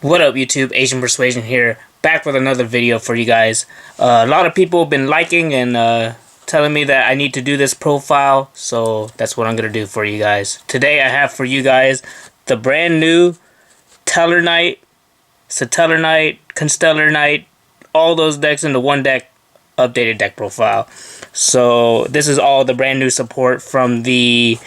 What up, YouTube? Asian Persuasion here, back with another video for you guys. A lot of people have been liking and telling me that I need to do this profile, so that's what I'm going to do for you guys. Today I have for you guys the brand new Tellarknight, Satellarknight, Constellar, all those decks into one deck, updated deck profile. So this is all the brand new support from the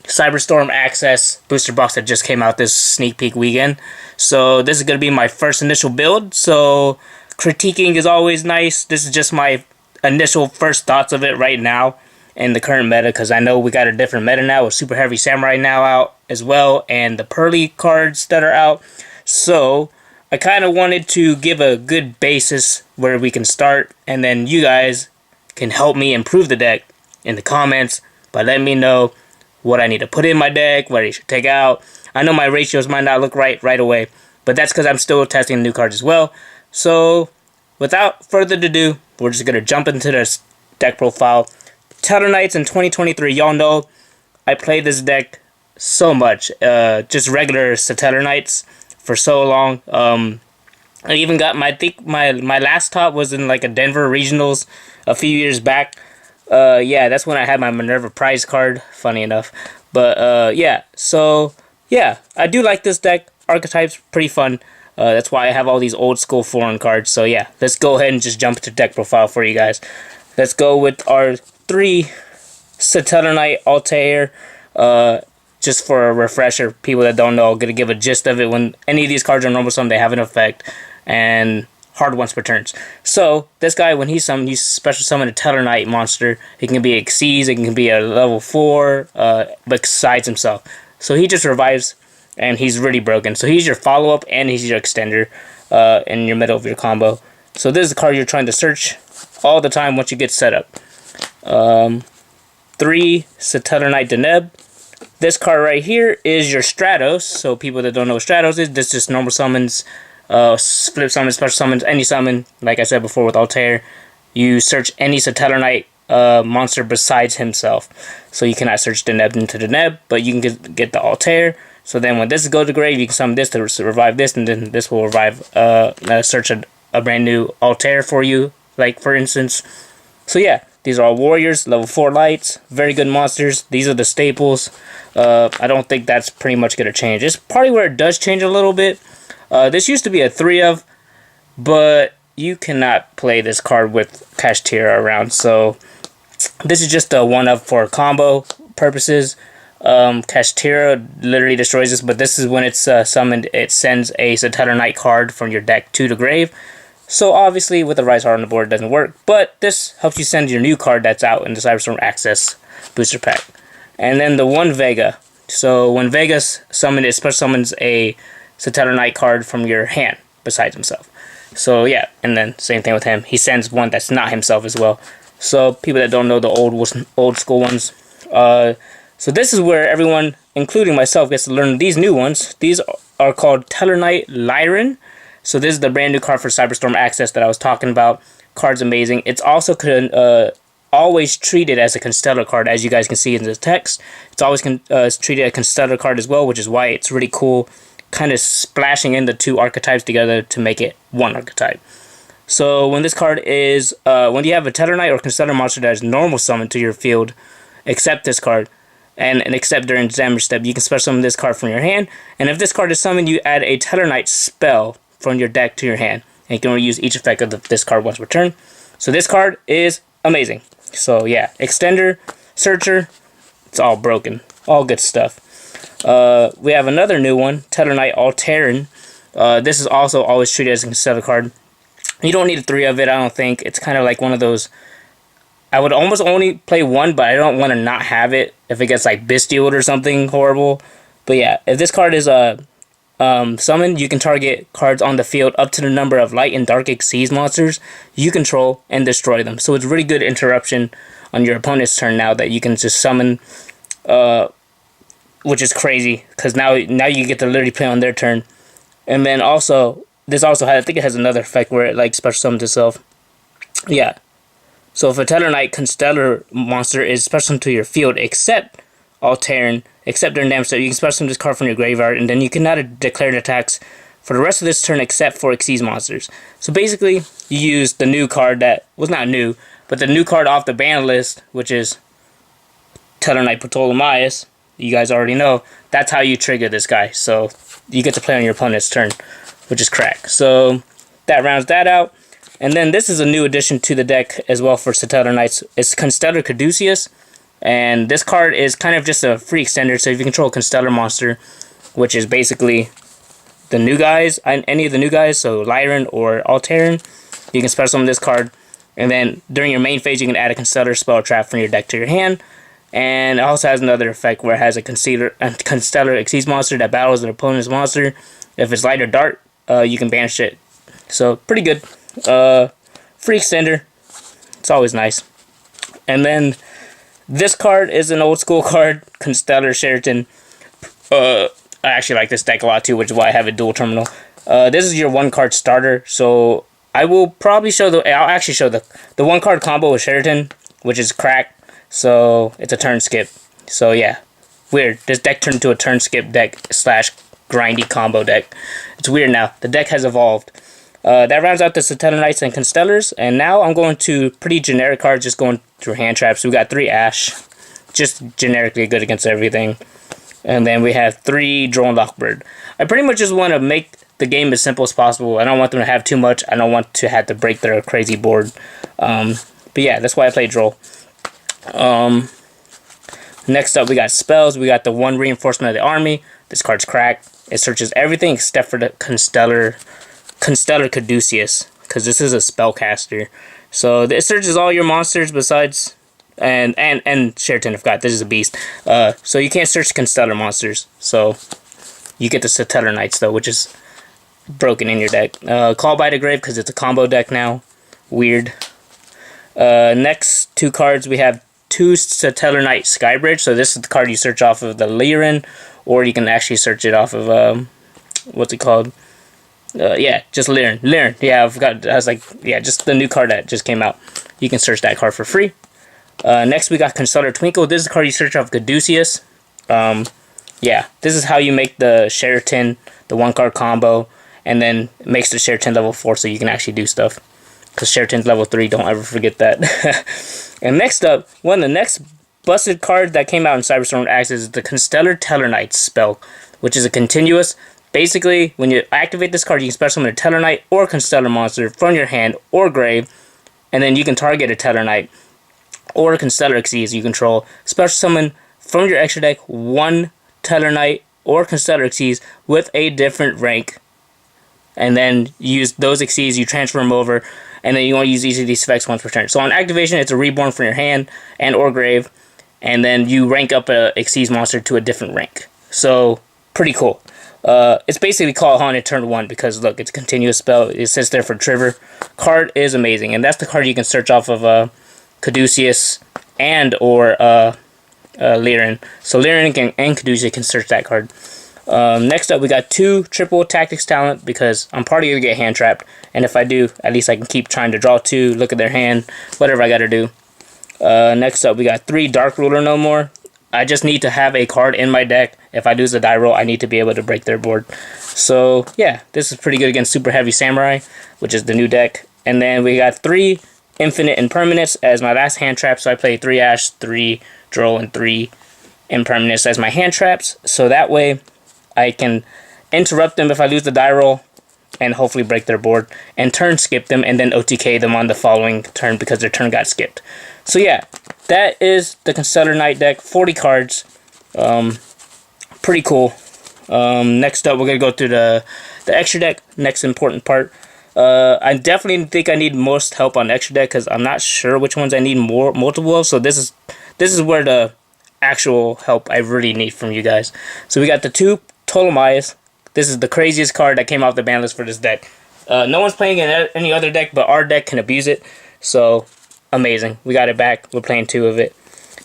Cyberstorm Access booster box that just came out this sneak peek weekend. So this is going to be my first initial build. So critiquing is always nice. This is just my initial first thoughts of it right now in the current meta, because I know we got a different meta now with Super Heavy Samurai now out as well, and the Pearly cards that are out. So I kind of wanted to give a good basis where we can start, and then you guys can help me improve the deck in the comments by letting me know what I need to put in my deck, what I should take out. I know my ratios might not look right away, but that's because I'm still testing new cards as well. So without further ado, we're just going to jump into this deck profile. Tellarknights in 2023, y'all know I played this deck so much. Just regular Tellarknights for so long. I even got I think my last top was in like a Denver Regionals a few years back. Yeah, that's when I had my Minerva prize card, funny enough. But yeah, so yeah, I do like this deck. Archetype's pretty fun. That's why I have all these old school foreign cards. So yeah, let's go ahead and just jump to deck profile for you guys. Let's go with our 3 Satellarknight Altair. Just for a refresher, people that don't know, I'm gonna give a gist of it. When any of these cards are normal summon, they have an effect, and hard once per turns. So this guy, when he's summoned, he's special summon a Tellarknight monster. It can be Xyz, it can be a level 4, besides himself. So he just revives, and he's really broken. So he's your follow-up, and he's your extender in your middle of your combo. So this is the card you're trying to search all the time once you get set up. 3 Satellarknight Deneb. This card right here is your Stratos. So people that don't know what Stratos is, this just normal summons, flip summon, special summons, any summon. Like I said before with Altair, you search any Satellarknight monster besides himself. So you cannot search Deneb into Deneb, but you can get the Altair. So then when this goes to grave, you can summon this to revive this, and then this will revive, search a brand new Altair for you, like for instance. So yeah, these are all warriors, level 4 lights, very good monsters. These are the staples. I don't think that's pretty much going to change. It's probably where it does change a little bit. This used to be a 3 of, but you cannot play this card with Kashtira around. So this is just a 1 of for combo purposes. Kashtira literally destroys this, but this is when it's summoned, it sends a Satellarknight card from your deck to the grave. So obviously with the Rise Heart on the board it doesn't work, but this helps you send your new card that's out in the Cyberstorm Access booster pack. And then the 1 Vega. So when Vega's summoned, it special summons a Satellarknight card from your hand besides himself. So yeah, and then same thing with him. He sends one that's not himself as well. So people that don't know the old school ones. So this is where everyone, including myself, gets to learn these new ones. These are called Tellarknight Lyran. So this is the brand new card for Cyberstorm Access that I was talking about. Card's amazing. It's also always treated as a Constellar card, as you guys can see in the text. It's always treated as a Constellar card as well, which is why it's really cool, kind of splashing in the 2 archetypes together to make it 1 archetype. So when this card is, when you have a Tellarknight or Constellar monster that is normal summoned to your field, except this card, and except during damage step, you can special summon this card from your hand. And if this card is summoned, you add a Tellarknight spell from your deck to your hand, and you can only use each effect of this card once per turn. So this card is amazing. So yeah, extender, searcher, it's all broken, all good stuff. We have another new one, Tellarknight Altair. This is also always treated as a Constellar card. You don't need a 3 of it, I don't think. It's kind of like one of those, I would almost only play 1, but I don't want to not have it if it gets like bestialed or something horrible. But yeah, if this card is summoned, you can target cards on the field up to the number of light and dark Xyz monsters you control and destroy them. So it's really good interruption on your opponent's turn now that you can just summon, which is crazy because now you get to literally play on their turn. And then also this also has, I think it has another effect where it like special summons itself. Yeah. So if a Tellarknight Constellar monster is special to your field except all Terran, except during damage step. You can special summon this card from your graveyard, and then you cannot declare attacks for the rest of this turn except for Xyz monsters. So basically, you use the new card that was not new, but the new card off the ban list, which is Tellarknight Ptolemaeus. You guys already know. That's how you trigger this guy. So you get to play on your opponent's turn, which is crack. So that rounds that out. And then this is a new addition to the deck as well for Satellarknights. It's Constellar Caduceus. And this card is kind of just a free extender. So if you control a Constellar monster, which is basically the new guys, any of the new guys, so Lyran or Alteran, you can special summon this card. And then during your main phase, you can add a Constellar spell or trap from your deck to your hand. And it also has another effect where it has a Constellar Xyz monster that battles an opponent's monster. If it's light or dark, you can banish it. So pretty good. Free extender. It's always nice. And then this card is an old school card, Constellar Sheraton. I actually like this deck a lot too, which is why I have a dual terminal. This is your one card starter, so I will probably show I'll actually show the one card combo with Sheraton, which is crack. So it's a turn skip. So yeah, weird. This deck turned into a turn skip deck / grindy combo deck. It's weird now. The deck has evolved. That rounds out the Satellarknights and Constellars, and now I'm going to pretty generic cards, just going through hand traps. We got 3 Ash, just generically good against everything. And then we have 3 Drone Lockbird. I pretty much just want to make the game as simple as possible. I don't want them to have too much. I don't want to have to break their crazy board. But yeah, that's why I play Droll. Next up, we got spells. We got the 1 Reinforcement of the Army. This card's crack. It searches everything except for the Constellar Caduceus, because this is a spellcaster. So it searches all your monsters besides... And Sheraton, I forgot, this is a beast. So you can't search Constellar monsters. So you get the Satellarknights though, which is broken in your deck. Call by the Grave, because it's a combo deck now. Weird. Next 2 cards, we have 2 Satellarknight Skybridge. So this is the card you search off of the Lyran, or you can actually search it off of what's it called? Yeah, just Lyran. Yeah, I forgot. I was like, yeah, just the new card that just came out. You can search that card for free. Next, we got Constellar Twinkle. This is a card you search off Caduceus. Yeah, this is how you make the Sheraton, the 1 card combo, and then it makes the Sheraton level 4 so you can actually do stuff. Because Sheraton's level 3, don't ever forget that. And next up, one of the next busted cards that came out in Cyberstorm Access is the Constellar Tellarknight spell, which is a continuous. Basically, when you activate this card, you can special summon a Tellarknight or Constellar monster from your hand or grave, and then you can target a Tellarknight or a Constellar Xyz you control. Special summon from your extra deck 1 Tellarknight or Constellar Xyz with a different rank, and then use those Xyz, you transfer them over, and then you want to use each of these effects once per turn. So on activation, it's a reborn from your hand and or grave, and then you rank up a Xyz monster to a different rank. So pretty cool. It's basically Call Haunted turn 1 because look, it's a continuous spell. It sits there for trigger. Card is amazing, and that's the card you can search off of Caduceus and or Lyran. So Lyran and Caduceus can search that card. Next up, we got 2 triple tactics talent because I'm probably gonna get hand trapped, and if I do, at least I can keep trying to draw 2, look at their hand, whatever I gotta do. Next up, we got 3 Dark Ruler no more. I just need to have a card in my deck. If I lose a die roll, I need to be able to break their board. So yeah, this is pretty good against Super Heavy Samurai, which is the new deck. And then we got 3 Infinite Impermanence as my last hand trap. So I play 3 Ash, 3 Droll, and 3 Impermanence as my hand traps. So that way I can interrupt them if I lose the die roll and hopefully break their board, and turn skip them and then OTK them on the following turn because their turn got skipped. So yeah, that is the Satellarknight deck, 40 cards. Pretty cool. Next up, we're going to go through the extra deck, next important part. I definitely think I need most help on extra deck because I'm not sure which ones I need multiple of. So this is where the actual help I really need from you guys. So we got the 2 Ptolemaeus. This is the craziest card that came off the ban list for this deck. No one's playing in any other deck, but our deck can abuse it. So amazing. We got it back. We're playing 2 of it.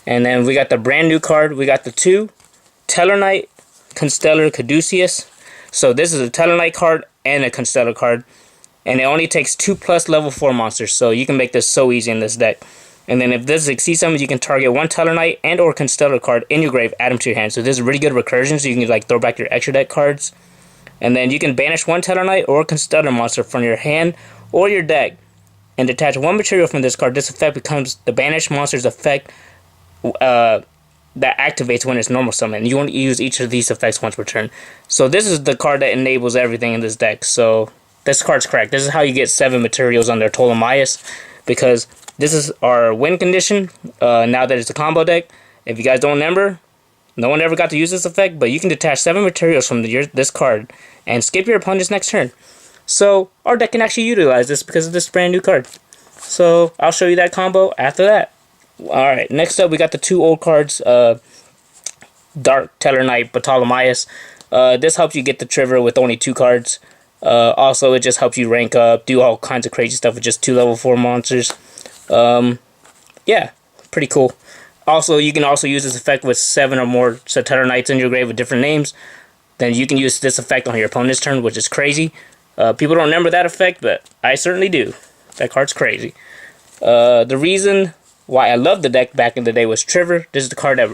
And then we got the brand new card. We got the 2 Tellarknight Constellar Caduceus. So this is a Tellarknight card and a Constellar card. And it only takes 2+ level 4 monsters. So you can make this so easy in this deck. And then if this exceeds summons, you can target one Tellarknight and or Constellar card in your grave, add them to your hand. So this is really good recursion, so you can like throw back your extra deck cards. And then you can banish one Tellarknight or Constellar monster from your hand or your deck and detach one material from this card. This effect becomes the banished monster's effect that activates when it's normal summon. You want to use each of these effects once per turn. So this is the card that enables everything in this deck. So this card's correct. This is how you get 7 materials on their Ptolemaeus, because this is our win condition now that it's a combo deck. If you guys don't remember, no one ever got to use this effect, but you can detach 7 materials from this card and skip your opponent's next turn. So our deck can actually utilize this because of this brand new card. So I'll show you that combo after that. Alright, next up we got the 2 old cards, Dark Tellarknight, Ptolemaeus. This helps you get the trigger with only 2 cards. Also, it just helps you rank up, do all kinds of crazy stuff with just 2 level 4 monsters. Yeah, pretty cool. Also, you can also use this effect with 7 or more Satellarknights in your grave with different names. Then you can use this effect on your opponent's turn, which is crazy. People don't remember that effect, but I certainly do. That card's crazy. The reason why I loved the deck back in the day was Trigger. This is the card that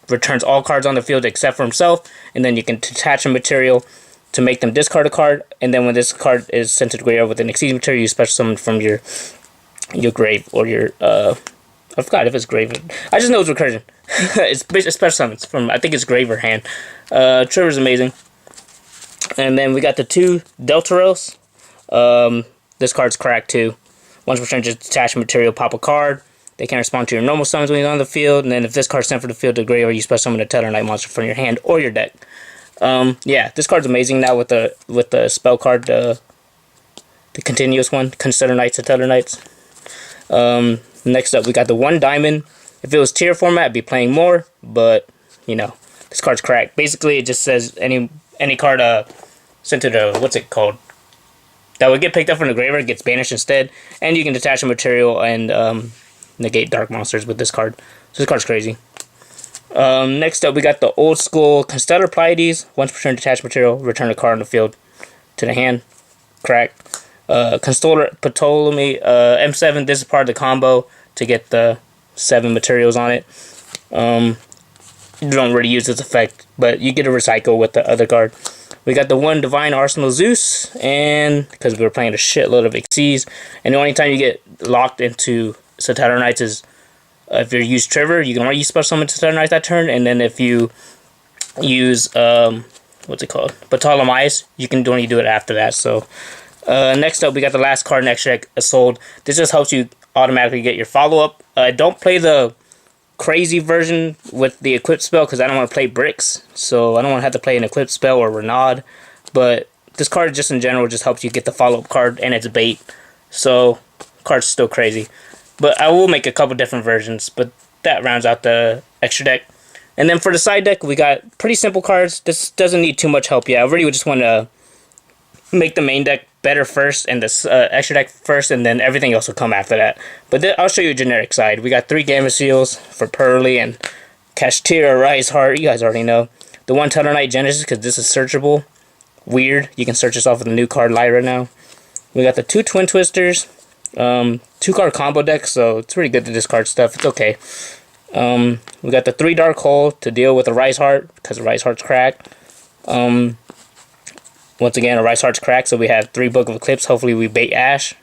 returns all cards on the field except for himself, and then you can detach a material to make them discard a card, and then when this card is sent to the graveyard with an exceeding material, you special summon from your grave or your I forgot if it's grave. I just know it's recursion. It's special summons from, I think it's grave or hand. Trigger's amazing. And then we got the 2 Deltaros. This card's cracked too. Once per turn, just detach a material, pop a card. They can respond to your normal summons when you're on the field, and then if this card's sent from the field to the graveyard, you special summon a Tellarknight monster from your hand or your deck. Yeah, this card's amazing now with the spell card, the continuous one, Constellar Knights, Tellarknights. Next up, we got the 1 diamond. If it was tier format, I'd be playing more, but you know, this card's cracked. Basically, it just says any card sent to the, what's it called, that would get picked up from the graveyard gets banished instead, and you can detach a material and negate dark monsters with this card. So this card's crazy. Next up, we got the old school Constellar Pleiades. Once per turn, detach material, return a card on the field to the hand. Crack. Constellar Ptolemy M7. This is part of the combo to get the 7 materials on it. You don't really use this effect, but you get a recycle with the other card. We got the 1 Divine Arsenal Zeus, and because we were playing a shitload of Xyz, and the only time you get locked into Satellarknights is if you use Trigger, you can only use special summon Satellarknight that turn, and then if you use what's it called, Ptolemaeus, you can only do it after that. So next up, we got the last card in extra deck, Sold. This just helps you automatically get your follow up. Don't play the crazy version with the equip spell because I don't want to play bricks, so I don't want to have to play an equip spell or Renaud. But this card just in general just helps you get the follow up card, and it's bait, so card's still crazy. But I will make a couple different versions, but that rounds out the extra deck. And then for the side deck, we got pretty simple cards. This doesn't need too much help yet. I really just want to make the main deck better first and the extra deck first, and then everything else will come after that. But I'll show you a generic side. We got 3 Gamma Seals for Pearly and Kashtira, Rise Heart. You guys already know. The 1 Tellarknight Genesis, because this is searchable. Weird. You can search this off with a new card Lyra now. We got the 2 Twin Twisters. 2-card combo deck, so it's really good to discard stuff. It's okay. We got the 3 Dark Hole to deal with a Rise Heart, because the Rise Heart's cracked. Once again, a Rise Heart's cracked, so we have 3 Book of Eclipse. Hopefully we bait Ash.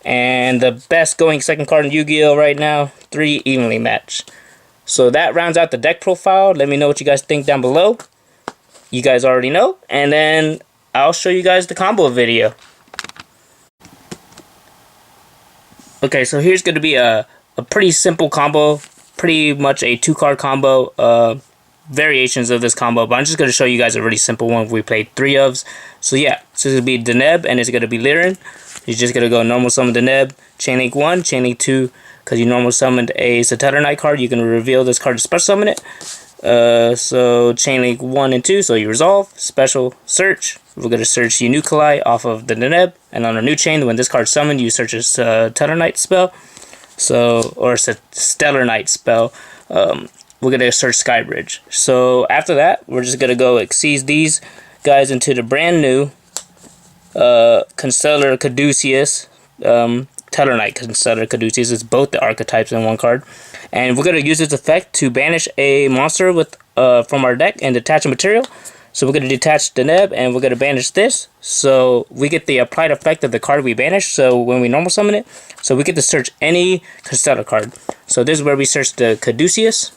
And the best going second card in Yu-Gi-Oh! Right now, 3 Evenly Matched. So that rounds out the deck profile. Let me know what you guys think down below. You guys already know. And then I'll show you guys the combo video. Okay, so here's going to be a pretty simple combo. Pretty much a 2-card combo. Variations of this combo, but I'm just going to show you guys a really simple one we played 3 ofs. So yeah, so it's going to be Deneb, and it's going to be Lirin. You're just going to go normal summon Deneb, Chainlink 1, Chainlink 2, because you normal summoned a Satellarknight card, you can reveal this card to special summon it. So Chainlink 1 and 2, so you resolve, special search. We're going to search Unuculi off of the Deneb, and on a new chain, when this card's summoned, you search a Tellarknight spell, or a Stellarknight spell. We're going to search Skybridge. So after that, we're just going to go Xyz these guys into the brand new Constellar Caduceus. Tellarknight, Constellar, Caduceus. It's both the archetypes in one card. And we're going to use this effect to banish a monster with from our deck and detach a material. So we're going to detach the Neb and we're going to banish this. So we get the applied effect of the card we banished. So when we normal summon it, so we get to search any Constellar card. So this is where we search the Caduceus.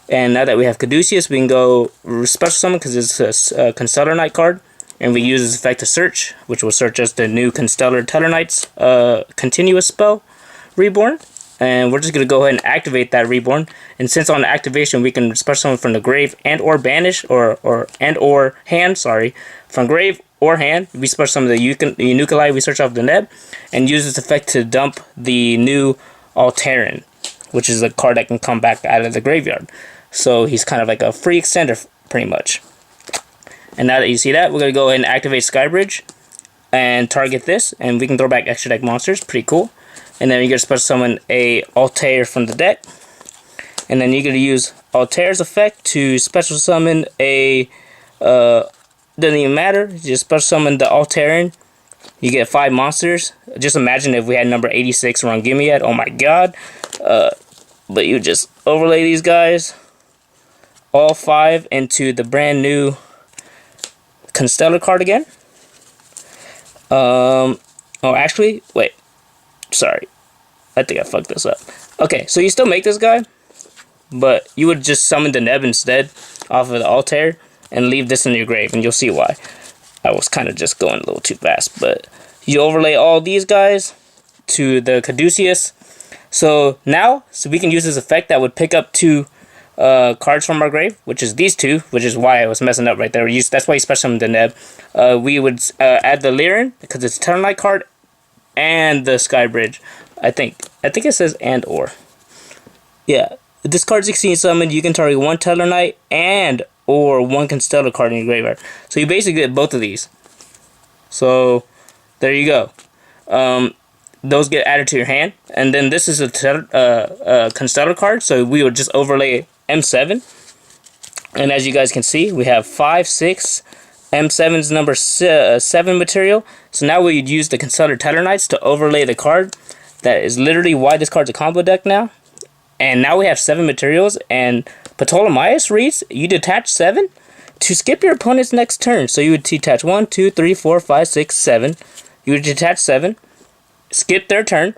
And now that we have Caduceus, we can go special summon because it's a Constellarknight card. And we use this effect to search, which will search us the new Constellar Tellarknight's continuous spell, Reborn. And we're just going to go ahead and activate that Reborn. And since on activation we can special summon from the grave and or banish or hand, from grave or hand, we special summon the Unukalai, we search off the Neb, and use this effect to dump the new Alteran, which is a card that can come back out of the graveyard. So he's kind of like a free extender pretty much. And now that you see that, we're going to go ahead and activate Skybridge and target this, and we can throw back extra deck monsters. Pretty cool. And then you're going to special summon a Altair from the deck. And then you're going to use Altair's effect to special summon a... doesn't even matter. Just special summon the Altairan. You get 5 monsters. Just imagine if we had number 86 around Gimme yet. Oh my god. But you just overlay these guys. All 5 into the brand new Constellar card again. Oh, actually, wait. Sorry. I think I fucked this up. Okay, so you still make this guy, but you would just summon the Neb instead off of the Altair and leave this in your grave, and you'll see why. I was kind of just going a little too fast, but you overlay all these guys to the Caduceus. So now, we can use this effect that would pick up 2 cards from our grave, which is these 2, which is why I was messing up right there. That's why you special summon the Neb. We would add the Lyran, because it's a Tellarknight card, and the Skybridge. I think it says and or. Yeah. This card 16 summoned, you can target 1 Tellarknight and or 1 Constellar card in your graveyard. So you basically get both of these. So there you go. Those get added to your hand. And then this is a Constellar card, so we would just overlay M7. And as you guys can see, we have 5, 6, M7's number 7 material. So now we'd use the Constellar Tellarknights to overlay the card. That is literally why this card's a combo deck now. And now we have 7 materials. And Ptolemaeus reads, you detach 7 to skip your opponent's next turn. So you would detach 1, 2, 3, 4, 5, 6, 7. You would detach 7, skip their turn.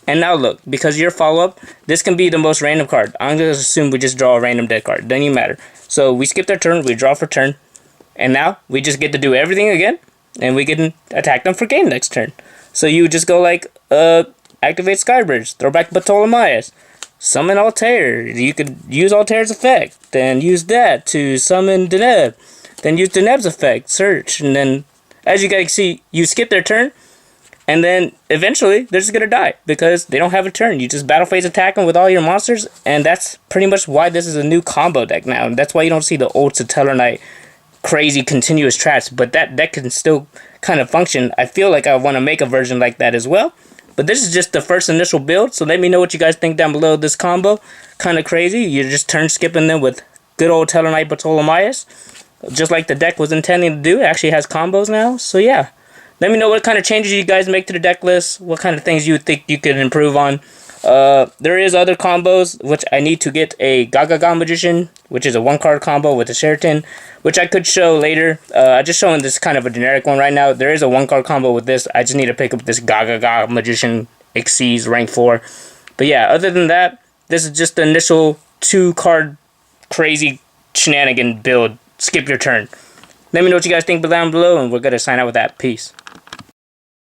And now look, because your follow-up, this can be the most random card. I'm going to assume we just draw a random deck card. Doesn't even matter. So we skip their turn, we draw for turn. And now we just get to do everything again. And we can attack them for game next turn. So you just go like, activate Skybridge, throw back Ptolemaeus, summon Altair. You could use Altair's effect, then use that to summon Deneb, then use Deneb's effect, search, and then as you guys see, you skip their turn, and then eventually they're just gonna die because they don't have a turn. You just battle phase attack them with all your monsters, and that's pretty much why this is a new combo deck now. And that's why you don't see the old Satellarknight crazy continuous traps, but that deck can still kind of function. I feel like I want to make a version like that as well. But this is just the first initial build, so let me know what you guys think down below of this combo. Kind of crazy. You're just turn skipping them with good old Tellarknight Ptolemaeus. Just like the deck was intending to do. It actually has combos now. So yeah. Let me know what kind of changes you guys make to the deck list. What kind of things you think you could improve on. There is other combos, which I need to get a Gaga Magician, which is a 1-card combo with a Sheraton, which I could show later. I'm just showing this kind of a generic one right now. There is a 1-card combo with this. I just need to pick up this Gaga Magician Exceeds rank 4. But yeah, other than that, this is just the initial 2-card crazy shenanigan build. Skip your turn. Let me know what you guys think down below, and we're going to sign out with that. Peace.